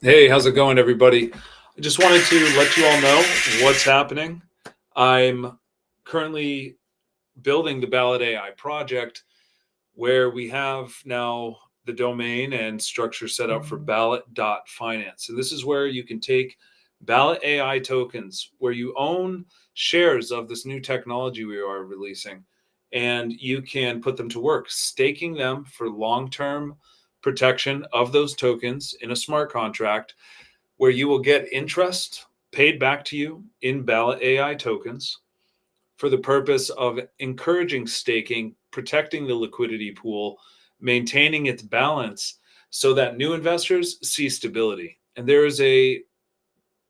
Hey, how's it going, everybody? I just wanted to let you all know what's happening. I'm currently building the Ballot AI project where we have now the domain and structure set up for ballot.finance. And this is where you can take Ballot AI tokens, where you own shares of this new technology we are releasing, and you can put them to work, staking them for long term protection of those tokens in a smart contract where you will get interest paid back to you in Ballot AI tokens for the purpose of encouraging staking, protecting the liquidity pool, maintaining its balance so that new investors see stability. And there is a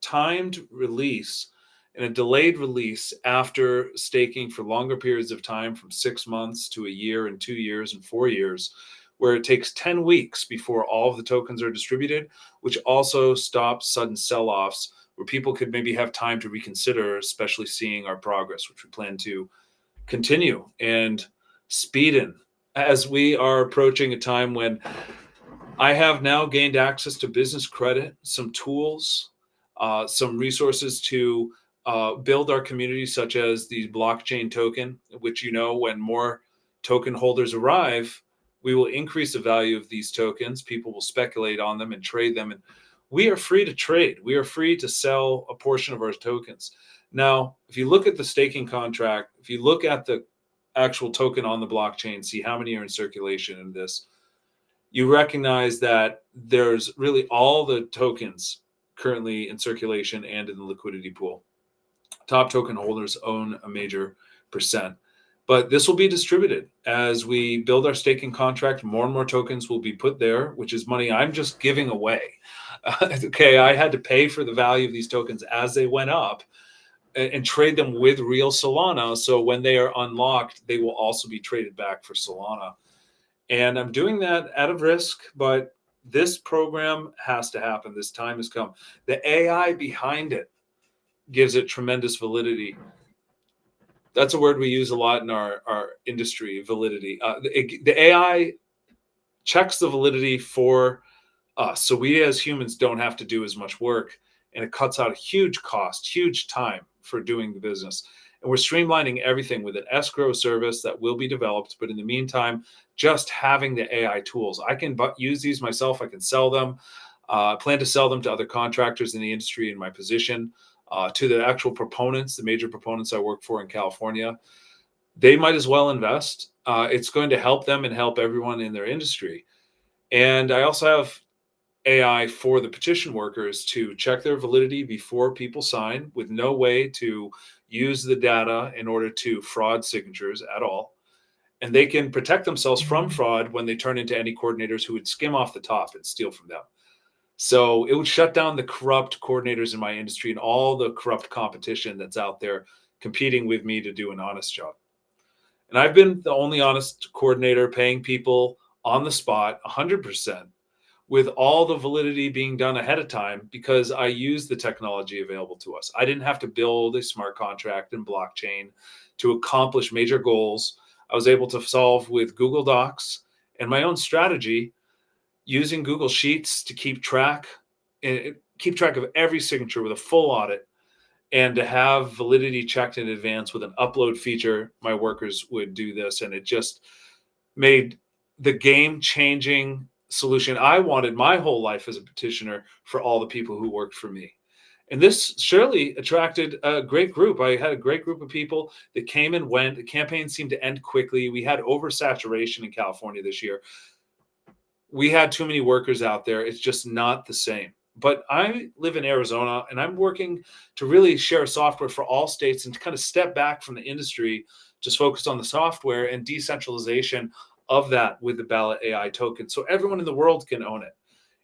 timed release and a delayed release after staking for longer periods of time, from 6 months to a year and 2 years and 4 years, where it takes 10 weeks before all of the tokens are distributed, which also stops sudden sell offs where people could maybe have time to reconsider, especially seeing our progress, which we plan to continue and speed in as we are approaching a time when I have now gained access to business credit, some tools, some resources to build our community, such as the blockchain token, which, when more token holders arrive, we will increase the value of these tokens. People will speculate on them and trade them. And we are free to trade. We are free to sell a portion of our tokens. Now, if you look at the staking contract, if you look at the actual token on the blockchain, see how many are in circulation in this, you recognize that there's really all the tokens currently in circulation and in the liquidity pool. Top token holders own a major percent. But this will be distributed as we build our staking contract. More and more tokens will be put there, which is money I'm just giving away. Okay, I had to pay for the value of these tokens as they went up and trade them with real Solana. So when they are unlocked, they will also be traded back for Solana. And I'm doing that out of risk, but this program has to happen. This time has come. The AI behind it gives it tremendous validity. That's a word we use a lot in our industry, validity. The AI checks the validity for us. So we as humans don't have to do as much work, and it cuts out a huge cost, huge time for doing the business. And we're streamlining everything with an escrow service that will be developed. But in the meantime, just having the AI tools, I can use these myself. I can sell them. I plan to sell them to other contractors in the industry in my position, to the actual proponents, the major proponents I work for in California. They might as well invest. It's going to help them and help everyone in their industry. And I also have AI for the petition workers to check their validity before people sign, with no way to use the data in order to fraud signatures at all. And they can protect themselves from fraud when they turn into any coordinators who would skim off the top and steal from them. So it would shut down the corrupt coordinators in my industry and all the corrupt competition that's out there competing with me to do an honest job. And I've been the only honest coordinator paying people on the spot 100%, with all the validity being done ahead of time because I use the technology available to us. I didn't have to build a smart contract and blockchain to accomplish major goals. I was able to solve with Google Docs and my own strategy, using Google Sheets to keep track of every signature with a full audit, and to have validity checked in advance with an upload feature. My workers would do this, and it just made the game changing solution I wanted my whole life as a petitioner for all the people who worked for me. And this surely attracted a great group. I had a great group of people that came and went. The campaign seemed to end quickly. We had oversaturation in California this year. We had too many workers out there. It's just not the same. But I live in Arizona, and I'm working to really share software for all states and to kind of step back from the industry, just focus on the software and decentralization of that with the Ballot AI token, so everyone in the world can own it.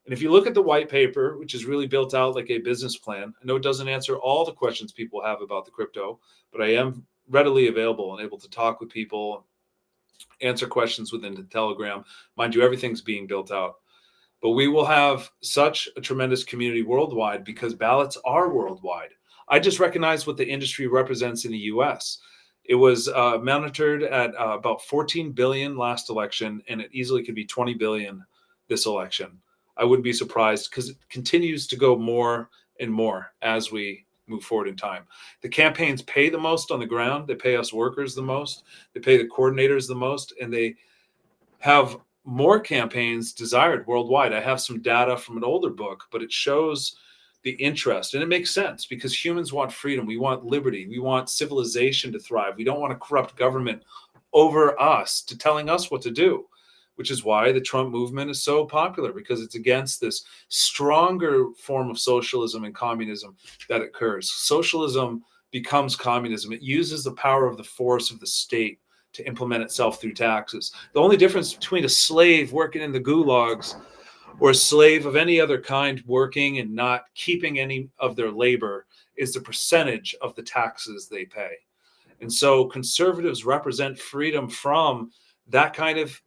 And if you look at the white paper, which is really built out like a business plan, I know it doesn't answer all the questions people have about the crypto, but I am readily available and able to talk with people, answer questions within the Telegram. Mind you, everything's being built out. But we will have such a tremendous community worldwide because ballots are worldwide. I just recognize what the industry represents in the US. It was monitored at about 14 billion last election, and it easily could be 20 billion this election. I wouldn't be surprised because it continues to go more and more as we move forward in time. The campaigns pay the most on the ground. They pay us workers the most. They pay the coordinators the most, and they have more campaigns desired worldwide. I have some data from an older book, but it shows the interest, and it makes sense because humans want freedom. We want liberty. We want civilization to thrive. We don't want a corrupt government over us to telling us what to do, which is why the Trump movement is so popular, because it's against this stronger form of socialism and communism that occurs. Socialism becomes communism. It uses the power of the force of the state to implement itself through taxes. The only difference between a slave working in the gulags or a slave of any other kind working and not keeping any of their labor is the percentage of the taxes they pay. And so conservatives represent freedom from that kind of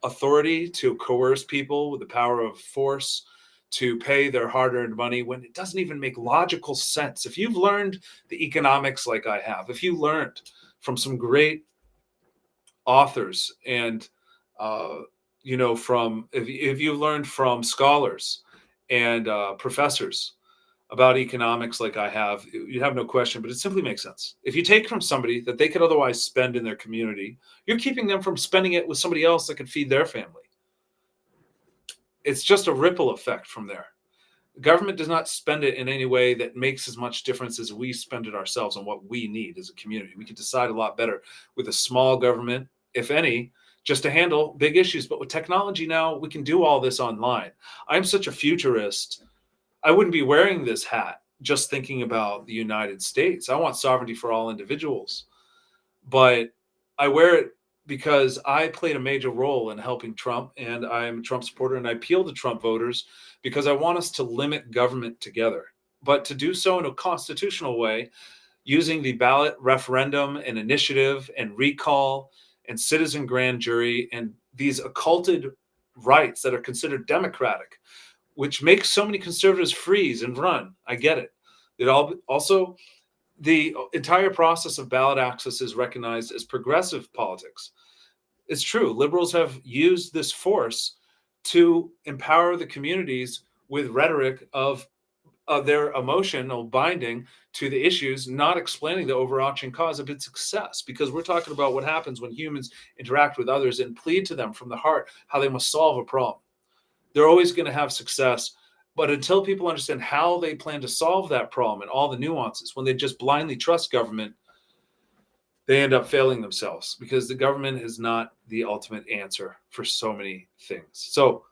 authority to coerce people with the power of force to pay their hard-earned money when it doesn't even make logical sense. If you've learned the economics like I have, if you learned from some great authors and from if you learned from scholars and professors about economics like I have, you have no question, but it simply makes sense. If you take from somebody that they could otherwise spend in their community, you're keeping them from spending it with somebody else that could feed their family. It's just a ripple effect from there. The government does not spend it in any way that makes as much difference as we spend it ourselves on what we need as a community. We can decide a lot better with a small government, if any, just to handle big issues. But with technology now, we can do all this online. I'm such a futurist. I wouldn't be wearing this hat just thinking about the United States. I want sovereignty for all individuals. But I wear it because I played a major role in helping Trump, and I'm a Trump supporter, and I appeal to Trump voters because I want us to limit government together, but to do so in a constitutional way, using the ballot referendum and initiative and recall and citizen grand jury and these occulted rights that are considered democratic, which makes so many conservatives freeze and run. I get it. It all also the entire process of ballot access is recognized as progressive politics. It's true. Liberals have used this force to empower the communities with rhetoric of their emotional binding to the issues, not explaining the overarching cause of its success. Because we're talking about what happens when humans interact with others and plead to them from the heart how they must solve a problem. They're always going to have success. But until people understand how they plan to solve that problem and all the nuances, when they just blindly trust government, they end up failing themselves because the government is not the ultimate answer for so many things. So,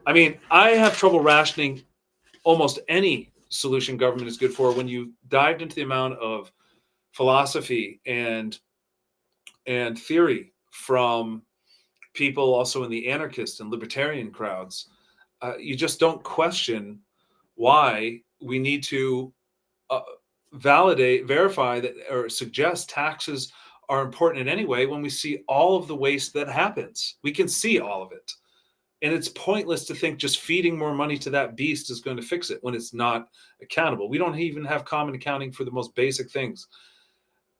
I mean, I have trouble rationing almost any solution government is good for when you dived into the amount of philosophy and theory from people also in the anarchist and libertarian crowds. You just don't question why we need to verify that, or suggest taxes are important in any way when we see all of the waste that happens. We can see all of it. And it's pointless to think just feeding more money to that beast is going to fix it when it's not accountable. We don't even have common accounting for the most basic things.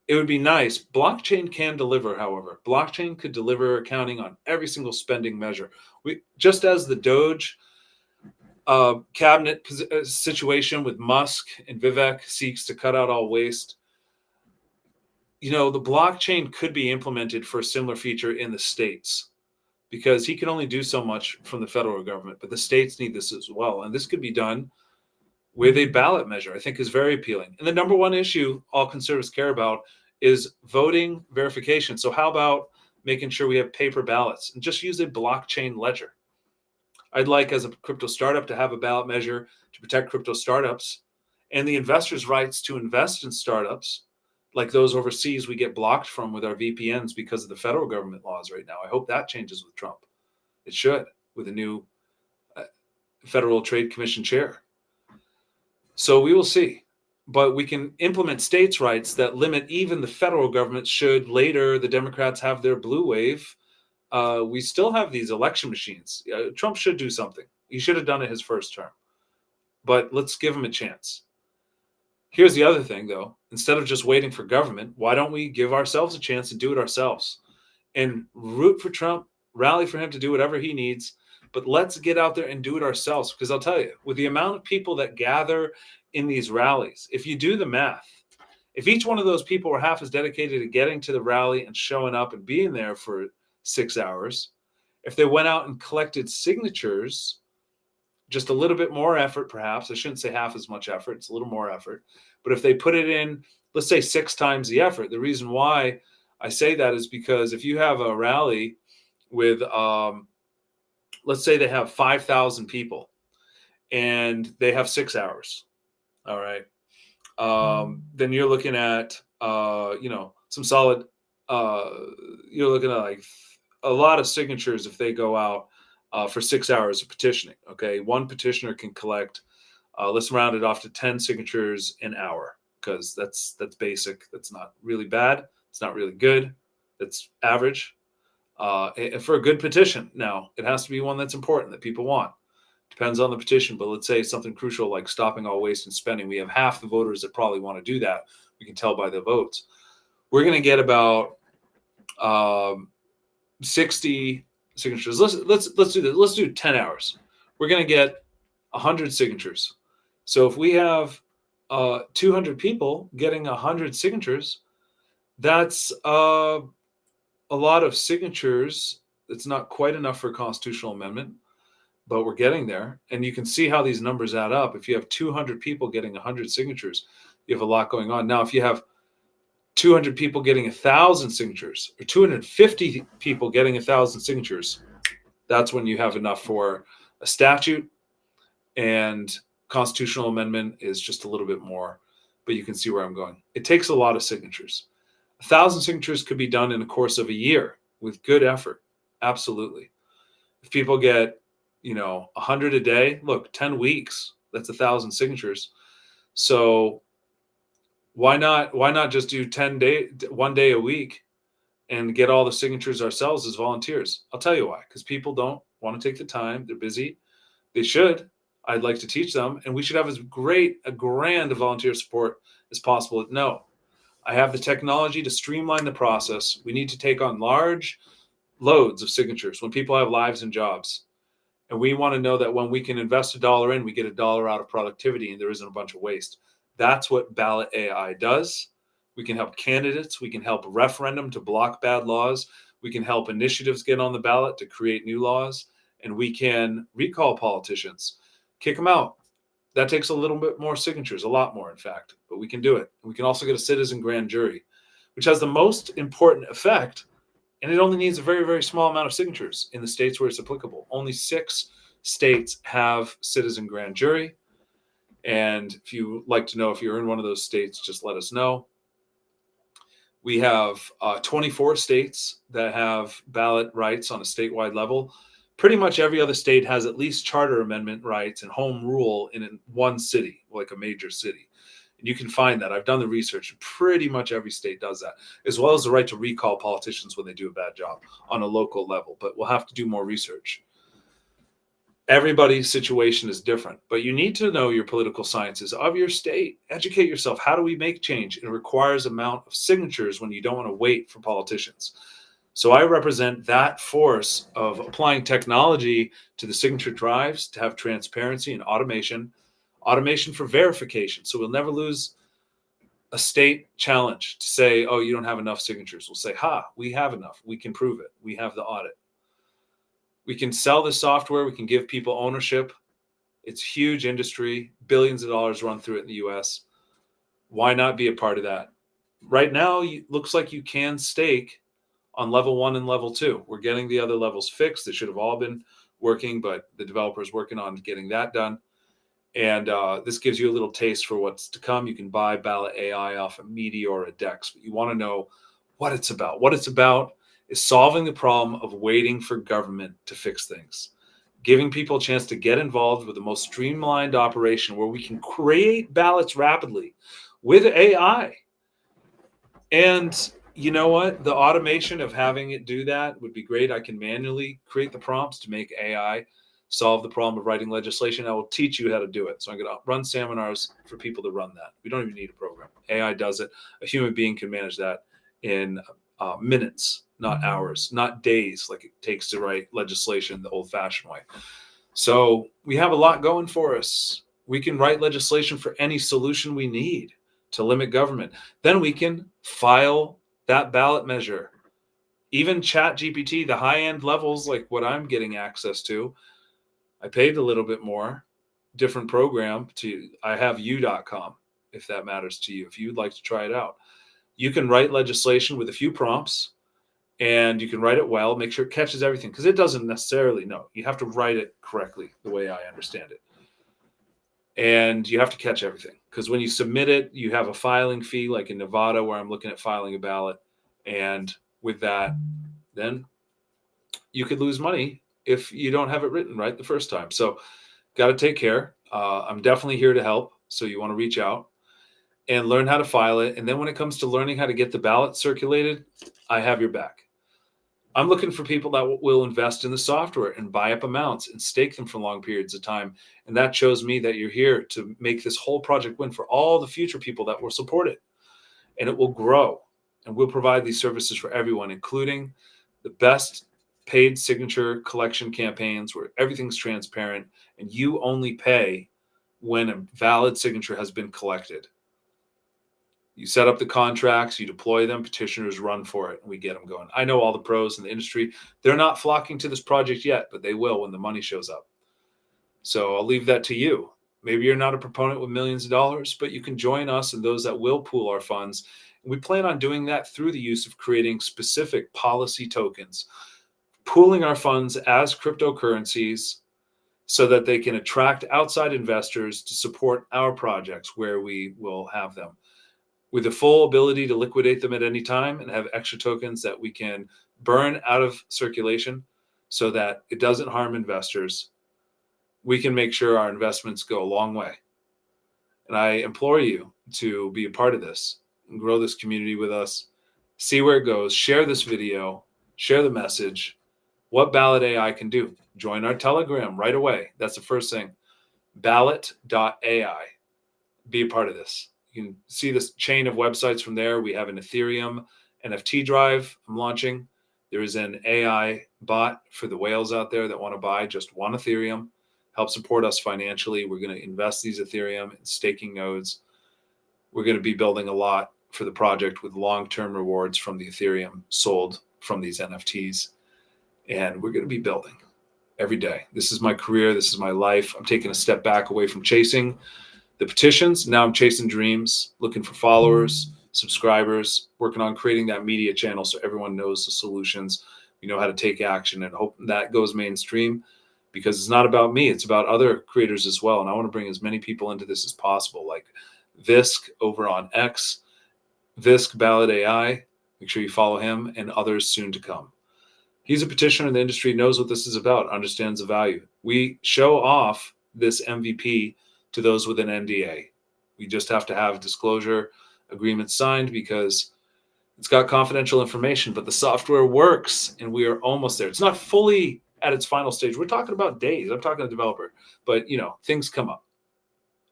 It would be nice. Blockchain can deliver, however. Blockchain could deliver accounting on every single spending measure. Just as the Doge cabinet situation with Musk and Vivek seeks to cut out all waste, the blockchain could be implemented for a similar feature in the states, because he can only do so much from the federal government, but the states need this as well. And this could be done with a ballot measure, I think is very appealing. And the number one issue all conservatives care about is voting verification. So how about making sure we have paper ballots and just use a blockchain ledger? I'd like, as a crypto startup, to have a ballot measure to protect crypto startups and the investors' rights to invest in startups like those overseas we get blocked from with our VPNs because of the federal government laws right now. I hope that changes with Trump. It should, with a new Federal Trade Commission chair. So we will see. But we can implement states' rights that limit even the federal government should later the Democrats have their blue wave. We still have these election machines. Trump should do something. He should have done it his first term. But let's give him a chance. Here's the other thing, though. Instead of just waiting for government, why don't we give ourselves a chance to do it ourselves and root for Trump, rally for him to do whatever he needs, but let's get out there and do it ourselves. Because I'll tell you, with the amount of people that gather in these rallies, if you do the math, if each one of those people were half as dedicated to getting to the rally and showing up and being there for 6 hours, if they went out and collected signatures, just a little bit more effort, perhaps. I shouldn't say half as much effort. It's a little more effort. But if they put it in, let's say 6 times the effort, the reason why I say that is because if you have a rally with, let's say they have 5,000 people and they have 6 hours, all right, then you're looking at, some solid, uh, you're looking at like a lot of signatures if they go out for 6 hours of petitioning. Okay, one petitioner can collect, let's round it off to 10 signatures an hour, because that's basic. That's not really bad. It's not really good. It's average. And for a good petition, now it has to be one that's important that people want. Depends on the petition, but let's say something crucial like stopping all waste and spending. We have half the voters that probably want to do that. We can tell by the votes. We're going to get about 60 signatures. Let's do this. Let's do 10 hours. We're going to get 100 signatures. So if we have 200 people getting 100 signatures, that's a lot of signatures. It's not quite enough for a constitutional amendment, but we're getting there. And you can see how these numbers add up. If you have 200 people getting 100 signatures, you have a lot going on. Now, if you have 200 people getting 1,000 signatures, or 250 people getting 1,000 signatures, that's when you have enough for a statute, and constitutional amendment is just a little bit more, but you can see where I'm going. It takes a lot of signatures. 1,000 signatures could be done in the course of a year with good effort. Absolutely. If people get, 100 a day, look, 10 weeks, that's 1,000 signatures. So why not just do 1 day a week and get all the signatures ourselves as volunteers? I'll tell you why. Because people don't want to take the time. They're busy. They should. I'd like to teach them, and we should have as great a grand volunteer support as possible. No, I have the technology to streamline the process. We need to take on large loads of signatures when people have lives and jobs. And we want to know that when we can invest $1 in, we get $1 out of productivity and there isn't a bunch of waste. That's what Ballot AI does. We can help candidates. We can help referendum to block bad laws. We can help initiatives get on the ballot to create new laws. And we can recall politicians, kick them out. That takes a little bit more signatures, a lot more, in fact, but we can do it. We can also get a citizen grand jury, which has the most important effect. And it only needs a very, very small amount of signatures in the states where it's applicable. Only 6 states have citizen grand jury. And if you like to know if you're in one of those states, just let us know. We have 24 states that have ballot rights on a statewide level. Pretty much every other state has at least charter amendment rights and home rule in one city, like a major city. And you can find that. I've done the research. Pretty much every state does that, as well as the right to recall politicians when they do a bad job on a local level. But we'll have to do more research. Everybody's situation is different, but you need to know your political sciences of your state. Educate yourself. How do we make change? It requires amount of signatures when you don't want to wait for politicians. So I represent that force of applying technology to the signature drives to have transparency and automation for verification. So we'll never lose a state challenge to say, oh, you don't have enough signatures. We'll say, we have enough. We can prove it. We have the audit. We can sell the software. We can give people ownership. It's huge industry, billions of dollars run through it in the US. Why not be a part of that? Right now, it looks like you can stake on level 1 and level 2. We're getting the other levels fixed. They should have all been working, but the developer is working on getting that done. And this gives you a little taste for what's to come. You can buy Ballot AI off a Meteor or a Dex, but you want to know what it's about. What it's about is solving the problem of waiting for government to fix things, giving people a chance to get involved with the most streamlined operation where we can create ballots rapidly with AI. And you know what? The automation of having it do that would be great. I can manually create the prompts to make AI solve the problem of writing legislation. I will teach you how to do it. So I'm going to run seminars for people to run that. We don't even need a program. AI does it. A human being can manage that in minutes, not hours, not days like it takes to write legislation the old-fashioned way. So we have a lot going for us. We can write legislation for any solution we need to limit government. Then we can file that ballot measure. Even ChatGPT, the high-end levels, like what I'm getting access to, I paid a little bit more, different program to, I have you.com, if that matters to you, if you'd like to try it out. You can write legislation with a few prompts, and you can write it well, make sure it catches everything, because it doesn't necessarily know. You have to write it correctly, the way I understand it. And you have to catch everything, because when you submit it, you have a filing fee, like in Nevada, where I'm looking at filing a ballot. And with that, then you could lose money if you don't have it written right the first time. So got to take care. I'm definitely here to help. So you want to reach out and learn how to file it. And then when it comes to learning how to get the ballot circulated, I have your back. I'm looking for people that will invest in the software and buy up amounts and stake them for long periods of time. And that shows me that you're here to make this whole project win for all the future people that will support it. And it will grow. And we'll provide these services for everyone, including the best paid signature collection campaigns where everything's transparent and you only pay when a valid signature has been collected. You set up the contracts, you deploy them, petitioners run for it, and we get them going. I know all the pros in the industry. They're not flocking to this project yet, but they will when the money shows up. So I'll leave that to you. Maybe you're not a proponent with millions of dollars, but you can join us and those that will pool our funds. And we plan on doing that through the use of creating specific policy tokens, pooling our funds as cryptocurrencies so that they can attract outside investors to support our projects where we will have them, with the full ability to liquidate them at any time and have extra tokens that we can burn out of circulation so that it doesn't harm investors. We can make sure our investments go a long way. And I implore you to be a part of this and grow this community with us. See where it goes. Share this video. Share the message. What Ballot AI can do. Join our Telegram right away. That's the first thing. Ballot.ai. Be a part of this. You can see this chain of websites from there. We have an Ethereum NFT drive I'm launching. There is an AI bot for the whales out there that want to buy just one Ethereum. Help support us financially. We're going to invest these Ethereum in staking nodes. We're going to be building a lot for the project with long-term rewards from the Ethereum sold from these NFTs. And we're going to be building every day. This is my career. This is my life. I'm taking a step back away from chasing the petitions. Now I'm chasing dreams, looking for followers, subscribers, working on creating that media channel so everyone knows the solutions. We know how to take action, and hope that goes mainstream, because it's not about me. It's about other creators as well. And I want to bring as many people into this as possible, like Visk over on X, Visk Ballot AI. Make sure you follow him, and others soon to come. He's a petitioner in the industry, knows what this is about, understands the value. We show off this MVP to those with an NDA. We just have to have disclosure agreements signed because it's got confidential information, but the software works and we are almost there. It's not fully at its final stage. We're talking about days. I'm talking to the developer, but things come up.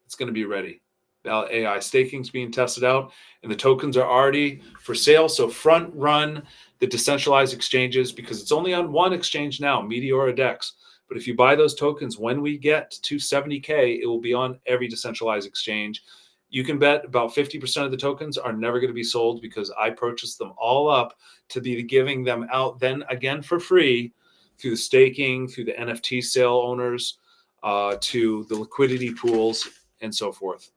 It's going to be ready. Ballot AI staking is being tested out, and the tokens are already for sale. So front run the decentralized exchanges, because it's only on one exchange now, Meteora Dex. But if you buy those tokens, when we get to 70K, it will be on every decentralized exchange. You can bet about 50% of the tokens are never going to be sold, because I purchased them all up to be giving them out then again for free through the staking, through the NFT sale owners, to the liquidity pools, and so forth.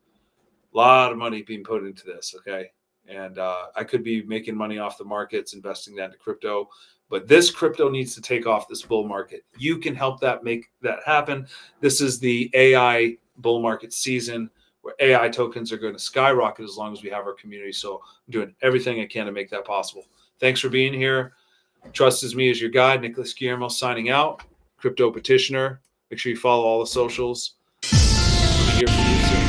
A lot of money being put into this, okay? And I could be making money off the markets, investing that into crypto. But this crypto needs to take off this bull market. You can help that make that happen. This is the AI bull market season where AI tokens are going to skyrocket as long as we have our community. So I'm doing everything I can to make that possible. Thanks for being here. Trust is me as your guide. Nicholas Guillermo signing out. Crypto petitioner. Make sure you follow all the socials. I'll be here for you soon.